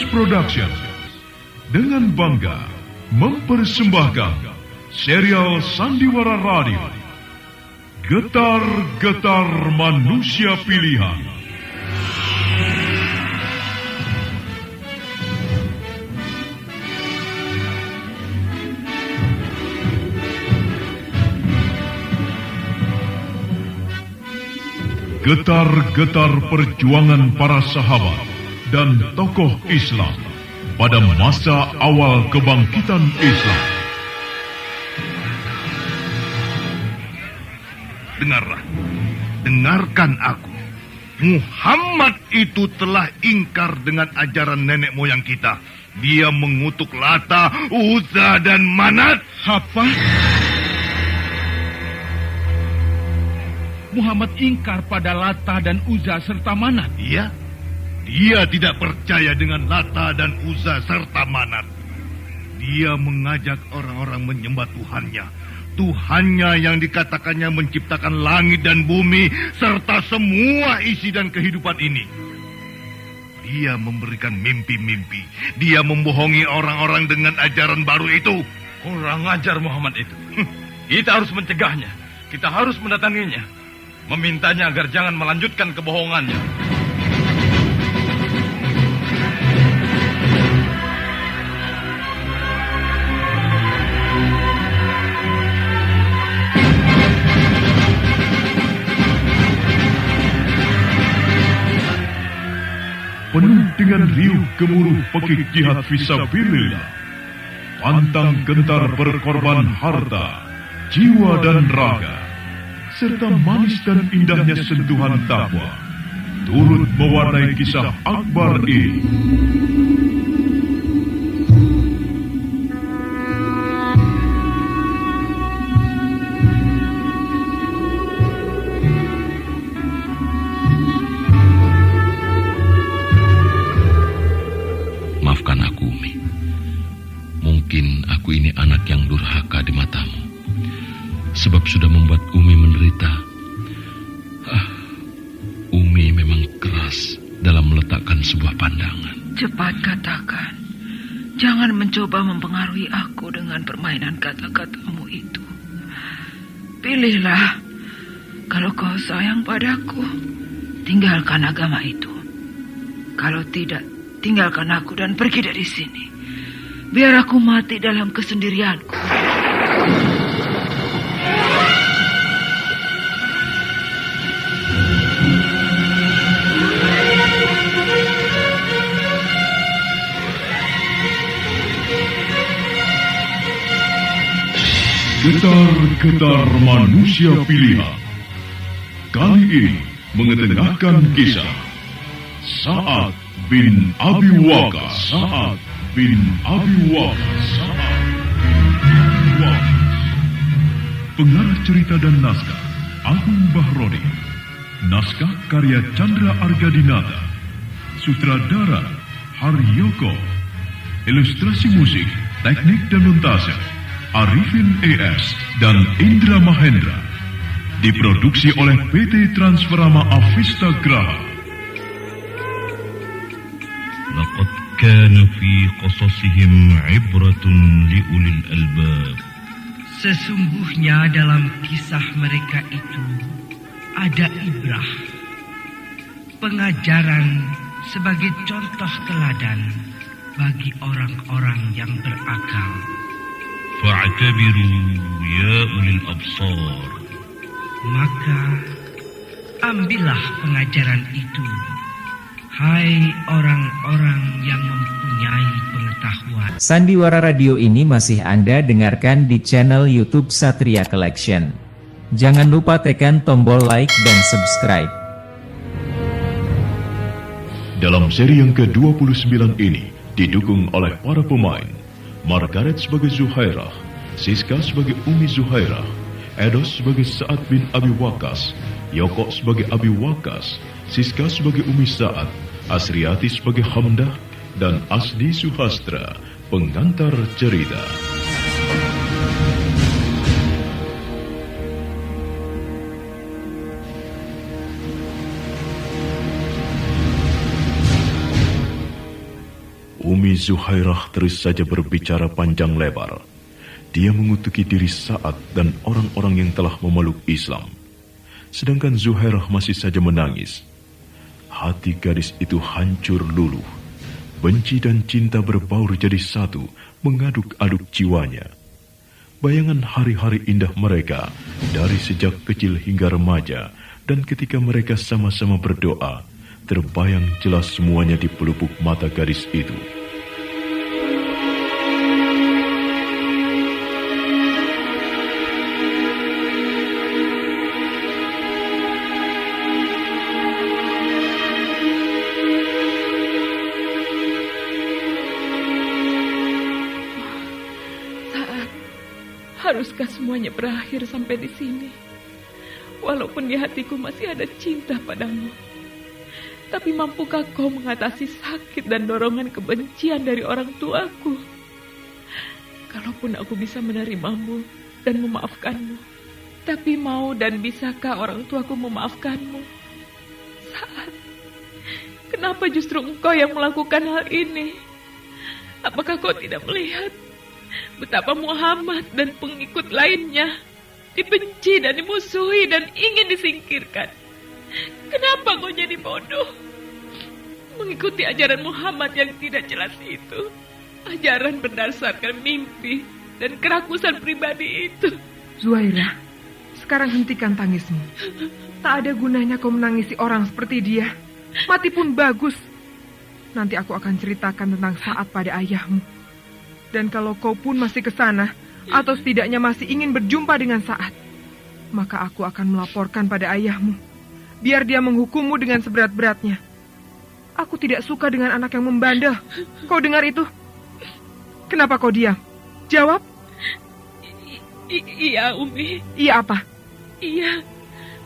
Production dengan bangga mempersembahkan serial Sandiwara Radio Getar-Getar Manusia Pilihan. Getar-getar perjuangan para sahabat dan tokoh Islam pada masa awal kebangkitan Islam. Dengarlah, dengarkan aku. Muhammad itu telah ingkar dengan ajaran nenek moyang kita. Dia mengutuk Lata, Uzza, dan Manat. Apa? Muhammad ingkar pada Lata dan Uzza serta Manat. Iya, dia tidak percaya dengan Lata dan Uzza serta Manat. Dia mengajak orang-orang menyembah Tuhannya. Tuhannya yang dikatakannya menciptakan langit dan bumi serta semua isi dan kehidupan ini. Dia memberikan mimpi-mimpi. Dia membohongi orang-orang dengan ajaran baru itu. Kurang ajar Muhammad itu. Kita harus mencegahnya. Kita harus mendatanginya. Memintanya agar jangan melanjutkan kebohongannya. Penuh dengan riuh gemuruh pekik jihad fisabilillah, pantang gentar berkorban harta, jiwa dan raga, serta manis dan indahnya sentuhan takwa turut mewarnai kisah akbar ini. Maafkan aku, Umi. Mungkin aku ini anak yang durhaka di matamu, sebab sudah membuat Umi menderita. Umi memang keras dalam meletakkan sebuah pandangan. Cepat katakan. Jangan mencoba mempengaruhi aku dengan permainan kata-katamu itu. Pilihlah. Kalau kau sayang padaku, tinggalkan agama itu. Kalau tidak, tinggalkan aku dan pergi dari sini. Biar aku mati dalam kesendirianku. Getar-getar manusia pilihan. Kali ini mengetengahkan kisah Sa'ad bin Abi Waqqas. Sa'ad bin Abi Waqqas. Sa'ad bin Abi Waqqas. Pengarah cerita dan naskah Agung Bahrodi. Naskah karya Chandra Argadinata. Sutradara Haryoko. Ilustrasi musik, teknik dan montase Arifin ES dan Indra Mahendra. Diproduksi oleh PT Transferama Avista Graha. Laqad kana fi qasasihim ibratun liulil albab. Sesungguhnya dalam kisah mereka itu ada ibrah, pengajaran sebagai contoh teladan bagi orang-orang yang berakal. Fa'tabiru ya ulil absar. Maka ambillah pengajaran itu, hai orang-orang yang mempunyai pengetahuan. Sandiwara Radio ini masih Anda dengarkan di channel YouTube Satria Collection. Jangan lupa tekan tombol like dan subscribe. Dalam seri yang ke-29 ini didukung oleh para pemain Margaret sebagai Zuhairah, Siska sebagai Umi Zuhairah, Edos sebagai Sa'ad bin Abi Waqqas, Yoko sebagai Abi Waqqas, Siska sebagai Umi Sa'ad, Asriati sebagai Hamdah, dan Asdi Suhastra, pengantar cerita. Zuhairah terus saja berbicara panjang lebar. Dia mengutuki diri Sa'ad dan orang-orang yang telah memeluk Islam. Sedangkan Zuhairah masih saja menangis. Hati gadis itu hancur luluh. Benci dan cinta berbaur jadi satu, mengaduk-aduk jiwanya. Bayangan hari-hari indah mereka dari sejak kecil hingga remaja, dan ketika mereka sama-sama berdoa, terbayang jelas semuanya di pelupuk mata gadis itu. Haruskah semuanya berakhir sampai di sini? Walaupun di hatiku masih ada cinta padamu. Tapi mampukah kau mengatasi sakit dan dorongan kebencian dari orang tuaku? Kalaupun aku bisa menerimamu dan memaafkanmu, tapi mau dan bisakah orang tuaku memaafkanmu? Saat, kenapa justru engkau yang melakukan hal ini? Apakah kau tidak melihat betapa Muhammad dan pengikut lainnya dibenci dan dimusuhi dan ingin disingkirkan? Kenapa kau jadi bodoh mengikuti ajaran Muhammad yang tidak jelas itu? Ajaran berdasarkan mimpi dan kerakusan pribadi itu. Zuhairah, sekarang hentikan tangismu. Tak ada gunanya kau menangisi orang seperti dia. Mati pun bagus. Nanti aku akan ceritakan tentang Sa'ad pada ayahmu. Dan kalau kau pun masih ke sana, atau setidaknya masih ingin berjumpa dengan Sa'ad, maka aku akan melaporkan pada ayahmu, biar dia menghukummu dengan seberat-beratnya. Aku tidak suka dengan anak yang membandel. Kau dengar itu? Kenapa kau diam? Jawab. Iya, Umi. Iya apa? Iya,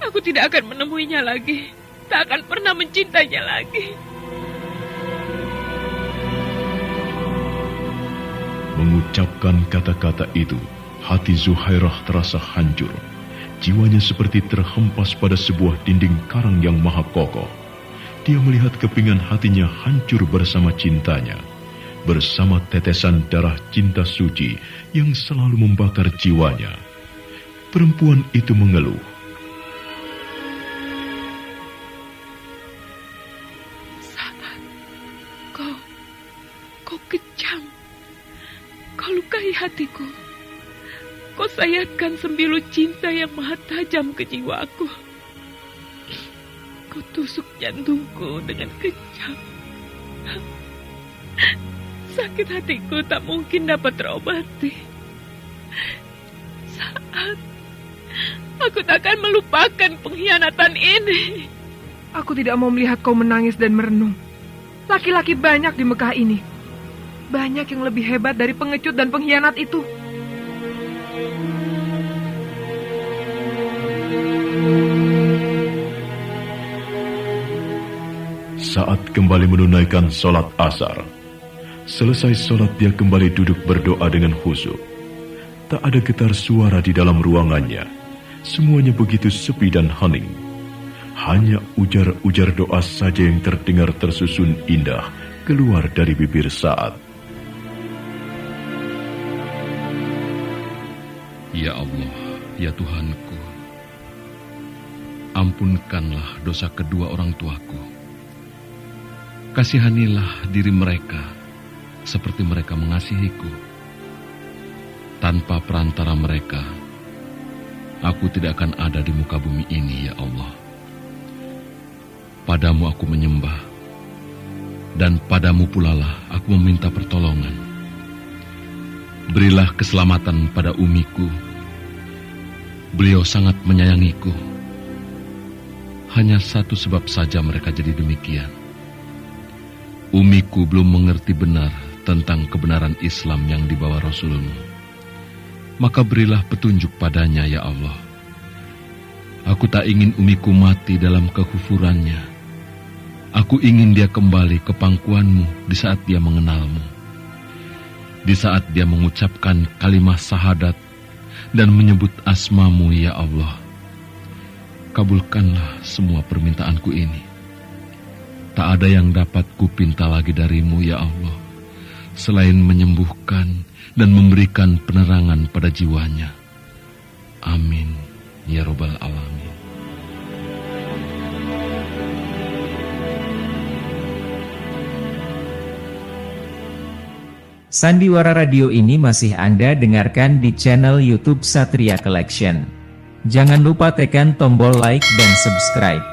aku tidak akan menemuinya lagi. Tak akan pernah mencintainya lagi. Mengucapkan kata-kata itu, hati Zuhairah terasa hancur. Jiwanya seperti terhempas pada sebuah dinding karang yang maha kokoh. Dia melihat kepingan hatinya hancur bersama cintanya, bersama tetesan darah cinta suci yang selalu membakar jiwanya. Perempuan itu mengeluh. Saat, kau kejam. Kau lukai hatiku. Kau sayatkan sembilu cinta yang maha tajam ke jiwaku. Kau tusuk jantungku dengan kejam. Sakit hatiku tak mungkin dapat terobati. Saat aku takkan melupakan pengkhianatan ini. Aku tidak mau melihat kau menangis dan merenung. Laki-laki banyak di Mekah ini. Banyak yang lebih hebat dari pengecut dan pengkhianat itu. Saat kembali menunaikan sholat asar. Selesai sholat dia kembali duduk berdoa dengan khusyuk. Tak ada getar suara di dalam ruangannya. Semuanya begitu sepi dan hening. Hanya ujar-ujar doa saja yang terdengar tersusun indah keluar dari bibir Sa'ad. Ya Allah, ya Tuhanku, ampunkanlah dosa kedua orang tuaku. Kasihanilah diri mereka seperti mereka mengasihiku. Tanpa perantara mereka, aku tidak akan ada di muka bumi ini, ya Allah. Padamu aku menyembah, dan padamu pula lah aku meminta pertolongan. Berilah keselamatan pada umiku. Beliau sangat menyayangiku. Hanya satu sebab saja mereka jadi demikian. Umiku belum mengerti benar tentang kebenaran Islam yang dibawa Rasulmu. Maka berilah petunjuk padanya, ya Allah. Aku tak ingin umiku mati dalam kekufurannya. Aku ingin dia kembali ke pangkuanmu di saat dia mengenalmu. Di saat dia mengucapkan kalimah syahadat dan menyebut asmamu, ya Allah. Kabulkanlah semua permintaanku ini. Tak ada yang dapat kupinta lagi darimu, ya Allah, selain menyembuhkan dan memberikan penerangan pada jiwanya. Amin, ya Rabbal Alamin. Sandiwara radio ini masih Anda dengarkan di channel YouTube Satria Collection. Jangan lupa tekan tombol like dan subscribe.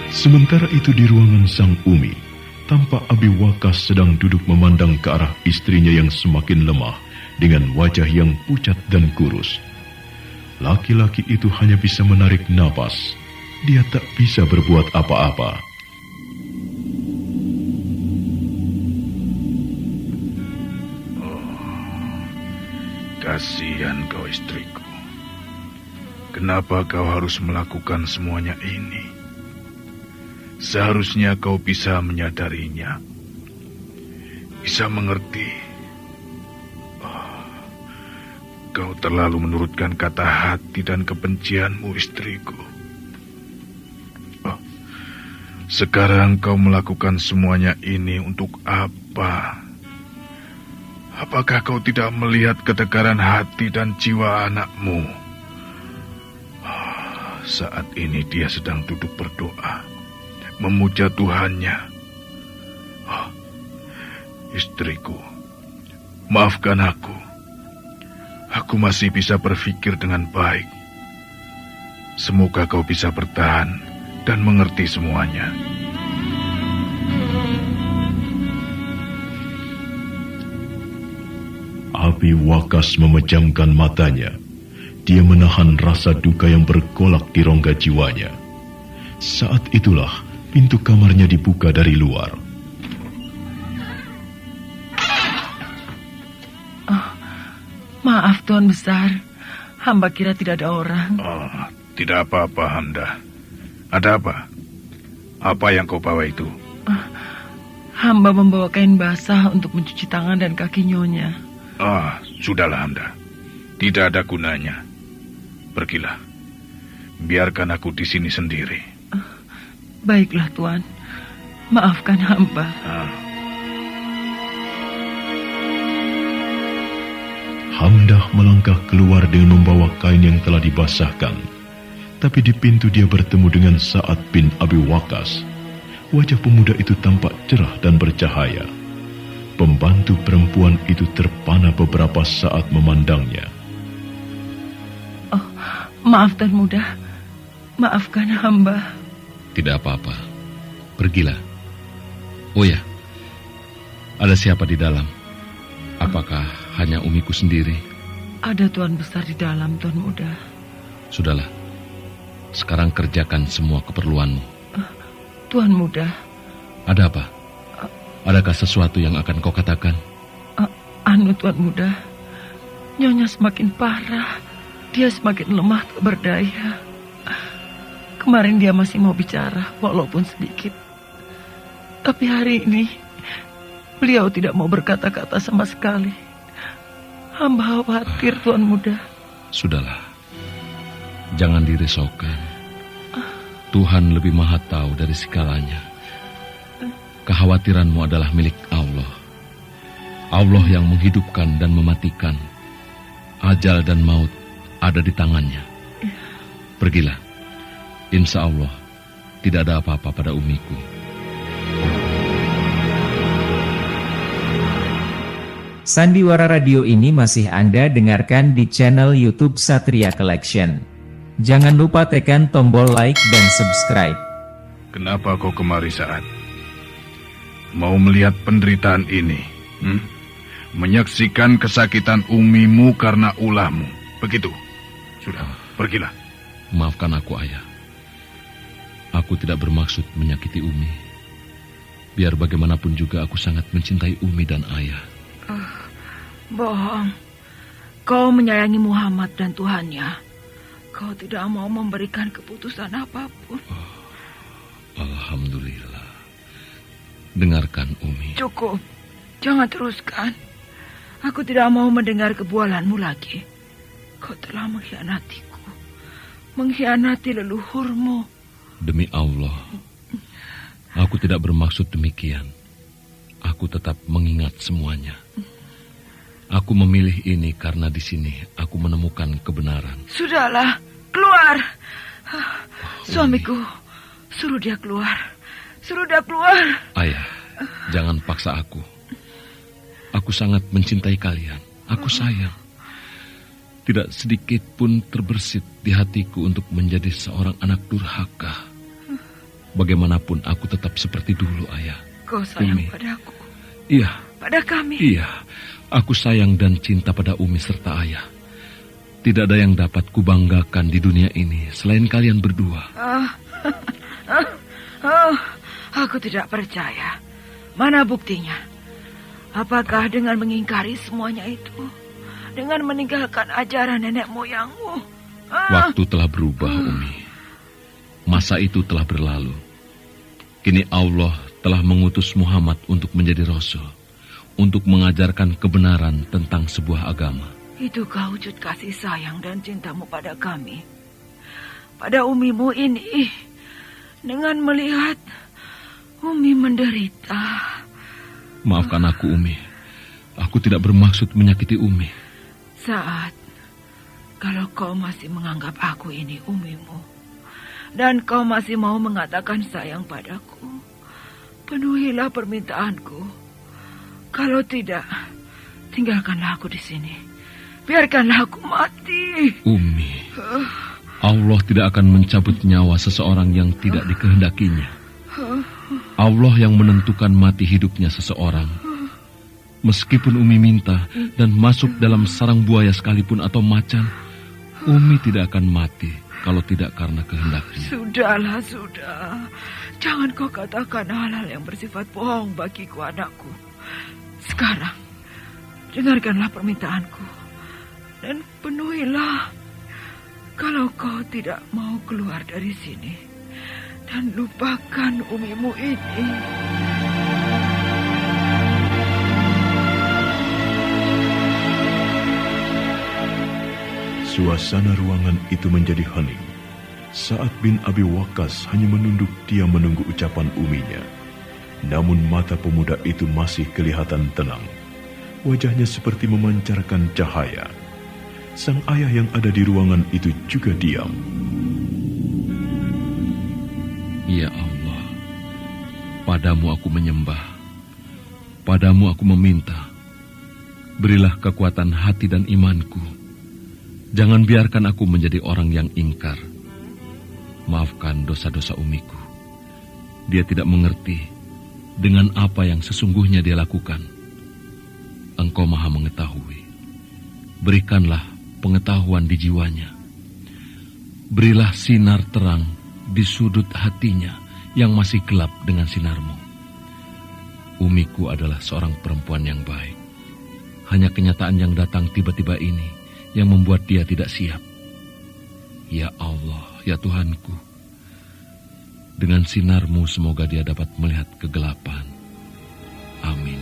Sementara itu di ruangan sang Umi, tampak Abi Wakas sedang duduk memandang ke arah istrinya yang semakin lemah dengan wajah yang pucat dan kurus. Laki-laki itu hanya bisa menarik napas. Dia tak bisa berbuat apa-apa. Kasihan kau istriku. Kenapa kau harus melakukan semuanya ini? Seharusnya kau bisa menyadarinya. Bisa mengerti. Kau terlalu menurutkan kata hati dan kebencianmu, istriku. Sekarang kau melakukan semuanya ini untuk apa? Apakah kau tidak melihat ketegaran hati dan jiwa anakmu? Saat ini dia sedang duduk berdoa, memuja Tuhannya. Istriku, maafkan aku. Aku masih bisa berpikir dengan baik. Semoga kau bisa bertahan dan mengerti semuanya. Abi Wakas memejamkan matanya. Dia menahan rasa duka yang bergolak di rongga jiwanya. Saat itulah pintu kamarnya dibuka dari luar. Maaf Tuan Besar, hamba kira tidak ada orang. Tidak apa-apa, Hamdah. Ada apa? Apa yang kau bawa itu? Hamba membawa kain basah untuk mencuci tangan dan kaki Nyonya. Sudahlah, Hamdah. Tidak ada gunanya. Pergilah. Biarkan aku di sini sendiri. Baiklah, Tuan. Maafkan hamba. Hamdah melangkah keluar dengan membawa kain yang telah dibasahkan. Tapi di pintu dia bertemu dengan Sa'ad bin Abi Wakas. Wajah pemuda itu tampak cerah dan bercahaya. Pembantu perempuan itu terpana beberapa saat memandangnya. Maaf Tuan Muda. Maafkan hamba. Tidak apa-apa. Pergilah. Oh ya, ada siapa di dalam? Apakah hanya Umiku sendiri? Ada Tuan Besar di dalam, Tuan Muda. Sudahlah. Sekarang kerjakan semua keperluanmu. Tuan Muda. Ada apa? Adakah sesuatu yang akan kau katakan? Tuan Muda. Nyonya semakin parah. Dia semakin lemah tak berdaya. Kemarin dia masih mau bicara, walaupun sedikit. Tapi hari ini, beliau tidak mau berkata-kata sama sekali. Hamba khawatir, Tuan Muda. Sudahlah. Jangan dirisaukan. Tuhan lebih maha tahu dari segalanya. Kekhawatiranmu adalah milik Allah. Allah yang menghidupkan dan mematikan. Ajal dan maut ada di tangannya. Pergilah. Insya Allah tidak ada apa-apa pada Umiku. Sandiwara radio ini masih Anda dengarkan di channel YouTube Satria Collection. Jangan lupa tekan tombol like dan subscribe. Kenapa kau kemari, Sa'ad? Mau melihat penderitaan ini? Menyaksikan kesakitan Umimu karena ulahmu. Begitu. Sudah, pergilah. Maafkan aku, Ayah. Aku tidak bermaksud menyakiti Umi. Biar bagaimanapun juga aku sangat mencintai Umi dan Ayah. Bohong. Kau menyayangi Muhammad dan Tuhannya. Kau tidak mau memberikan keputusan apapun. Alhamdulillah. Dengarkan, Umi. Cukup. Jangan teruskan. Aku tidak mau mendengar kebualanmu lagi. Kau telah mengkhianatiku. Mengkhianati leluhurmu. Demi Allah, aku tidak bermaksud demikian. aku tetap mengingat semuanya. Aku memilih ini karena di sini aku menemukan kebenaran. Sudahlah, keluar. Suamiku, suruh dia keluar. Suruh dia keluar. Ayah, jangan paksa aku. Aku sangat mencintai kalian. Aku sayang. Tidak sedikit pun terbersit di hatiku untuk menjadi seorang anak durhaka. Bagaimanapun aku tetap seperti dulu, Ayah. Kau sayang Umi. padaku. Iya. Pada kami. Iya. Aku sayang dan cinta pada Umi serta Ayah. Tidak ada yang dapat kubanggakan di dunia ini selain kalian berdua. Aku tidak percaya. Mana buktinya? Apakah dengan mengingkari semuanya itu? Dengan meninggalkan ajaran nenek moyangmu? Waktu telah berubah, Umi. Masa itu telah berlalu. Kini Allah telah mengutus Muhammad untuk menjadi Rasul, untuk mengajarkan kebenaran tentang sebuah agama. Itukah wujud kasih sayang dan cintamu pada kami? Pada umimu ini, dengan melihat Umi menderita. Maafkan aku, Umi. Aku tidak bermaksud menyakiti Umi. Saat, kalau kau masih menganggap aku ini umimu, dan kau masih mau mengatakan sayang padaku, penuhilah permintaanku. Kalau tidak, tinggalkanlah aku di sini. Biarkanlah aku mati. Umi, Allah tidak akan mencabut nyawa seseorang yang tidak dikehendakinya. Allah yang menentukan mati hidupnya seseorang. Meskipun Umi minta dan masuk dalam sarang buaya sekalipun atau macan, Umi tidak akan mati kalau tidak karena kehendaknya. Sudahlah, sudah. Jangan kau katakan hal-hal yang bersifat bohong bagiku, anakku. Sekarang, dengarkanlah permintaanku. Dan penuhilah. Kalau kau tidak mau keluar dari sini. Dan lupakan umimu ini. Suasana ruangan itu menjadi hening. Sa'ad bin Abi Waqqas hanya menunduk diam menunggu ucapan uminya. Namun mata pemuda itu masih kelihatan tenang. Wajahnya seperti memancarkan cahaya. Sang ayah yang ada di ruangan itu juga diam. Ya Allah, padamu aku menyembah. Padamu aku meminta. Berilah kekuatan hati dan imanku. Jangan biarkan aku menjadi orang yang ingkar. Maafkan dosa-dosa umiku. Dia tidak mengerti dengan apa yang sesungguhnya dia lakukan. Engkau maha mengetahui. Berikanlah pengetahuan di jiwanya. Berilah sinar terang di sudut hatinya yang masih gelap dengan sinarmu. Umiku adalah seorang perempuan yang baik. Hanya kenyataan yang datang tiba-tiba ini yang membuat dia tidak siap. Ya Allah, ya Tuhanku, dengan sinarmu semoga dia dapat melihat kegelapan. Amin,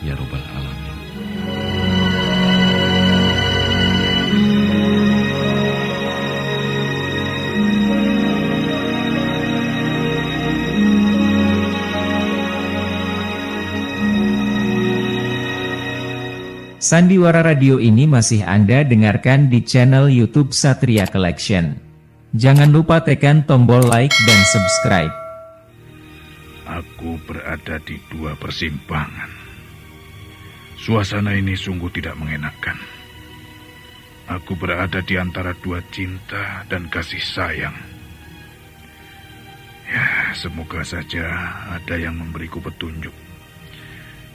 ya Rabbal Alamin. Sandiwara Radio ini masih Anda dengarkan di channel YouTube Satria Collection. Jangan lupa tekan tombol like dan subscribe. Aku berada di dua persimpangan. Suasana ini sungguh tidak mengenakan. Aku berada di antara dua cinta dan kasih sayang. Ya, semoga saja ada yang memberiku petunjuk.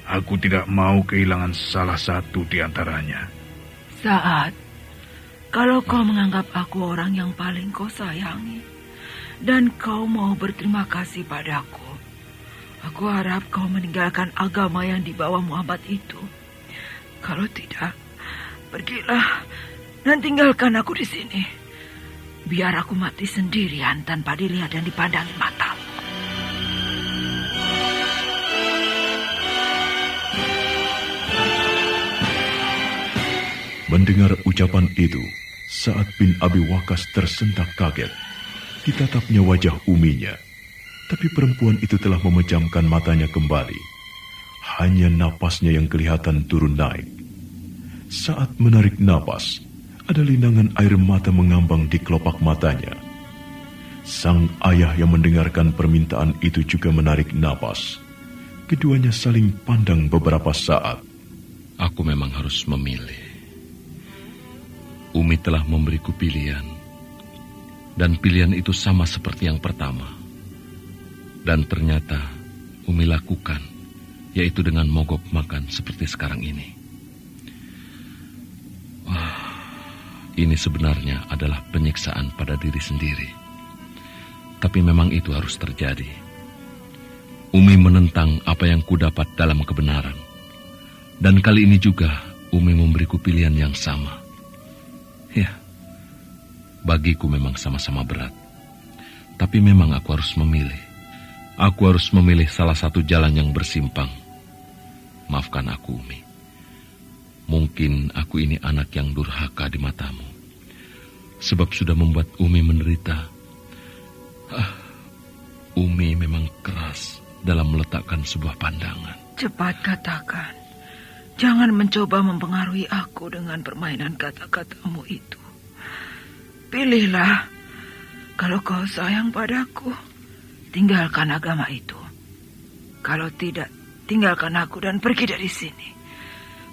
Aku tidak mau kehilangan salah satu di antaranya. Saat, kalau kau menganggap aku orang yang paling kau sayangi, dan kau mau berterima kasih padaku, aku harap kau meninggalkan agama yang dibawa Muhammad itu. Kalau tidak, pergilah dan tinggalkan aku di sini. Biar aku mati sendirian tanpa dilihat dan dipandangi matamu. Mendengar ucapan itu, Sa'ad bin Abi Waqqas tersentak kaget. Ditatapnya wajah uminya, tapi perempuan itu telah memejamkan matanya kembali. Hanya napasnya yang kelihatan turun naik. Saat menarik napas, ada linangan air mata mengambang di kelopak matanya. Sang ayah yang mendengarkan permintaan itu juga menarik napas. Keduanya saling pandang beberapa saat. Aku memang harus memilih. Umi telah memberiku pilihan. Dan pilihan itu sama seperti yang pertama. Dan ternyata Umi lakukan, yaitu dengan mogok makan seperti sekarang ini. Wah, ini sebenarnya adalah penyiksaan pada diri sendiri. Tapi memang itu harus terjadi. Umi menentang apa yang kudapat dalam kebenaran. Dan kali ini juga Umi memberiku pilihan yang sama. Ya, bagiku memang sama-sama berat. Tapi memang aku harus memilih. Aku harus memilih salah satu jalan yang bersimpang. Maafkan aku, Umi. Mungkin aku ini anak yang durhaka di matamu. Sebab sudah membuat Umi menderita. Umi memang keras dalam meletakkan sebuah pandangan. Cepat katakan. Jangan mencoba mempengaruhi aku dengan permainan kata-katamu itu. Pilihlah. Kalau kau sayang padaku, tinggalkan agama itu. Kalau tidak, tinggalkan aku dan pergi dari sini.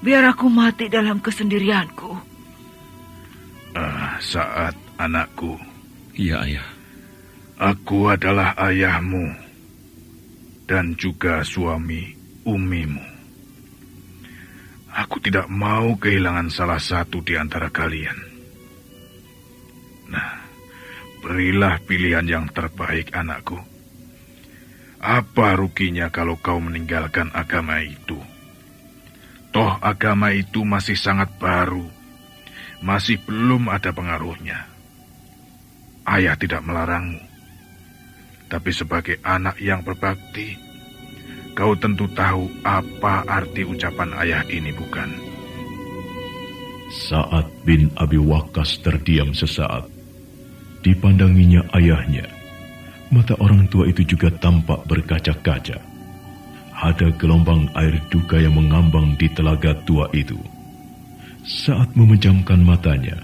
Biar aku mati dalam kesendirianku. Saat anakku. Iya, Ayah. Aku adalah ayahmu dan juga suami Umimu. Aku tidak mau kehilangan salah satu di antara kalian. Nah, berilah pilihan yang terbaik, anakku. Apa ruginya kalau kau meninggalkan agama itu? Toh agama itu masih sangat baru, masih belum ada pengaruhnya. Ayah tidak melarangmu, tapi sebagai anak yang berbakti, kau tentu tahu apa arti ucapan ayah ini, bukan? Sa'ad bin Abi Waqqas terdiam sesaat. Dipandanginya ayahnya. Mata orang tua itu juga tampak berkaca-kaca. Ada gelombang air duka yang mengambang di telaga tua itu. Saat memejamkan matanya,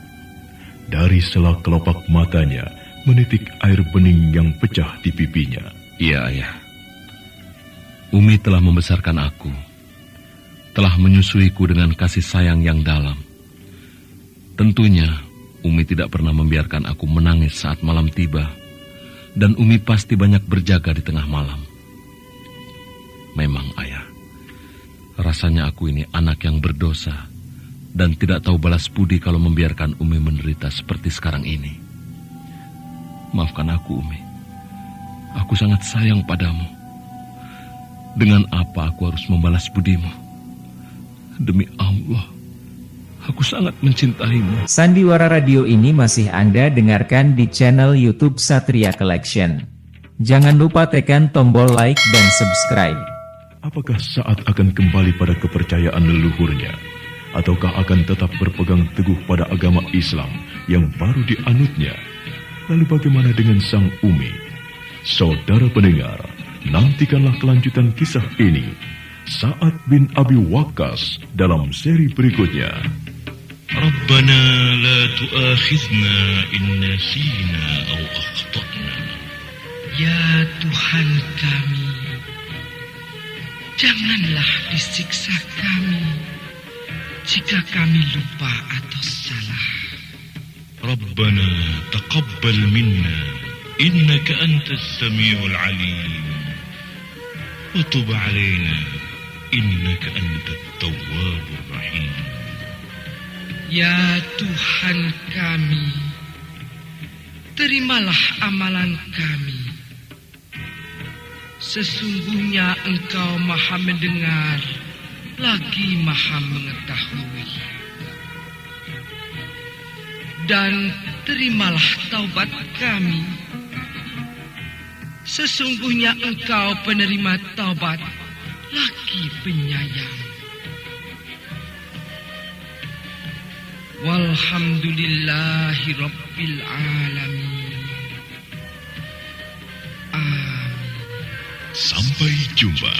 dari sela kelopak matanya menitik air bening yang pecah di pipinya. Iya, Ayah. Umi telah membesarkan aku, telah menyusuiku dengan kasih sayang yang dalam. Tentunya, Umi tidak pernah membiarkan aku menangis saat malam tiba, dan Umi pasti banyak berjaga di tengah malam. Memang, Ayah, rasanya aku ini anak yang berdosa, dan tidak tahu balas budi kalau membiarkan Umi menderita seperti sekarang ini. Maafkan aku, Umi. Aku sangat sayang padamu. Dengan apa aku harus membalas budimu? Demi Allah, aku sangat mencintaimu. Sandiwara Radio ini masih Anda dengarkan di channel YouTube Satria Collection. Jangan lupa tekan tombol like dan subscribe. Apakah Sa'ad akan kembali pada kepercayaan leluhurnya? Ataukah akan tetap berpegang teguh pada agama Islam yang baru dianutnya? Lalu bagaimana dengan sang Umi? Saudara pendengar, nantikanlah kelanjutan kisah ini, Sa'ad bin Abi Waqqas, dalam seri berikutnya. Rabbana la tu'akhizna in nasina aw akhtana. Ya Tuhan kami, janganlah disiksa kami jika kami lupa atau salah. Rabbana taqabbal minna innaka antas samiul alim. وتب علينا إنك أنت التواب الرحيم. Ya Tuhan kami, terimalah amalan kami. Sesungguhnya Engkau Maha mendengar, lagi Maha mengetahui. Dan terimalah taubat kami. Sesungguhnya Engkau penerima taubat, lagi penyayang. Walhamdulillahi Rabbil Alamin. Amin. Sampai jumpa.